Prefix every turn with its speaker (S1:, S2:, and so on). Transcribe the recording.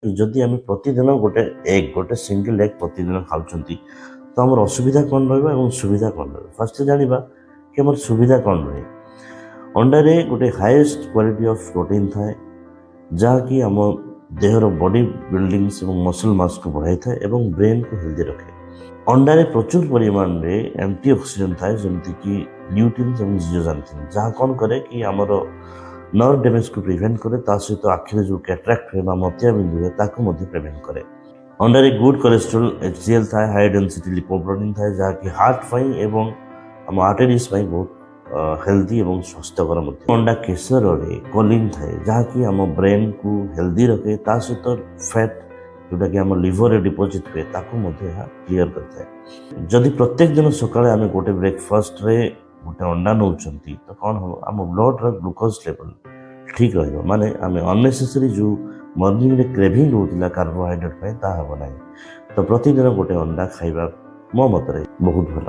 S1: ଯଦି ଆମେ ପ୍ରତିଦିନ ଗୋଟେ ସିଙ୍ଗଲ ଏଗ୍ ପ୍ରତିଦିନ ଖାଉଛନ୍ତି ତ ଆମର ଅସୁବିଧା କ'ଣ ରହିବ ଏବଂ ସୁବିଧା କ'ଣ ରହିବ। ଫାର୍ଷ୍ଟ ଜାଣିବା କି ଆମର ସୁବିଧା କ'ଣ ରହେ। ଅଣ୍ଡାରେ ଗୋଟେ ହାଏଷ୍ଟ କ୍ୱାଲିଟି ଅଫ୍ ପ୍ରୋଟିନ୍ ଥାଏ ଯାହାକି ଆମ ଦେହର ବଡି ବିଲ୍ଡିଂସ୍ ଏବଂ ମସଲ୍ ମାସ୍କୁ ବଢ଼ାଇଥାଏ ଏବଂ ବ୍ରେନ୍କୁ ହେଲ୍ଦି ରଖେ। ଅଣ୍ଡାରେ ପ୍ରଚୁର ପରିମାଣରେ ଆଣ୍ଟି ଅକ୍ସିଡେଣ୍ଟ ଥାଏ ଯେମିତିକି ଲ୍ୟୁଟିନ୍ସ ଏବଂ ଜିଓଜାନ୍ଥିନ୍, ଯାହା କ'ଣ କରେ କି ଆମର ନର୍ଭ ଡ୍ୟାମେଜକୁ ପ୍ରିଭେଣ୍ଟ କରେ, ତା ସହିତ ଆଖିରେ ଯେଉଁ କ୍ୟାଟ୍ରାକ୍ଟ ହୁଏ ବା ମୋତିଆବିନ୍ଦୁ ହୁଏ ତାକୁ ମଧ୍ୟ ପ୍ରିଭେଣ୍ଟ କରେ। ଅଣ୍ଡାରେ ଗୁଡ୍ କୋଲେଷ୍ଟ୍ରୋଲ୍ HCl ଥାଏ, ହାଇ ଡେନ୍ସିଟି ଲିପୋପ୍ରୋଟିନ୍ ଥାଏ ଯାହାକି ହାର୍ଟ ପାଇଁ ଏବଂ ଆମ ଆର୍ଟେରିଜ୍ ପାଇଁ ବହୁତ ହେଲ୍ଦି ଏବଂ ସ୍ୱାସ୍ଥ୍ୟକର ମଧ୍ୟ। ଅଣ୍ଡା କେଶରରେ କୋଲିନ୍ ଥାଏ ଯାହାକି ଆମ ବ୍ରେନ୍କୁ ହେଲ୍ଦି ରଖେ, ତା ସହିତ ଫ୍ୟାଟ୍ ଯେଉଁଟାକି ଆମ ଲିଭରରେ ଡିପୋଜିଟ୍ ହୁଏ ତାକୁ ମଧ୍ୟ ଏହା କ୍ଲିୟର କରିଥାଏ। ଯଦି ପ୍ରତ୍ୟେକ ଦିନ ସକାଳେ ଆମେ ଗୋଟେ ବ୍ରେକଫାଷ୍ଟରେ ଗୋଟେ ଅଣ୍ଡା ନେଉଛନ୍ତି ତ କ'ଣ ହେବ, ଆମ ବ୍ଲଡ଼ର ଗ୍ଲୁକୋଜ୍ ଲେଭେଲ୍ ଠିକ୍ ରହିବ। ମାନେ ଆମେ ଅନନେସେସରି ଯେଉଁ ମର୍ଣ୍ଣିଂରେ କ୍ରେଭିଂ ହେଉଥିଲା କାର୍ବୋହାଇଡ୍ରେଟ୍ ପାଇଁ ତାହା ହେବ ନାହିଁ। ତ ପ୍ରତିଦିନ ଗୋଟେ ଅଣ୍ଡା ଖାଇବା ମୋ ମତରେ ବହୁତ ଭଲ।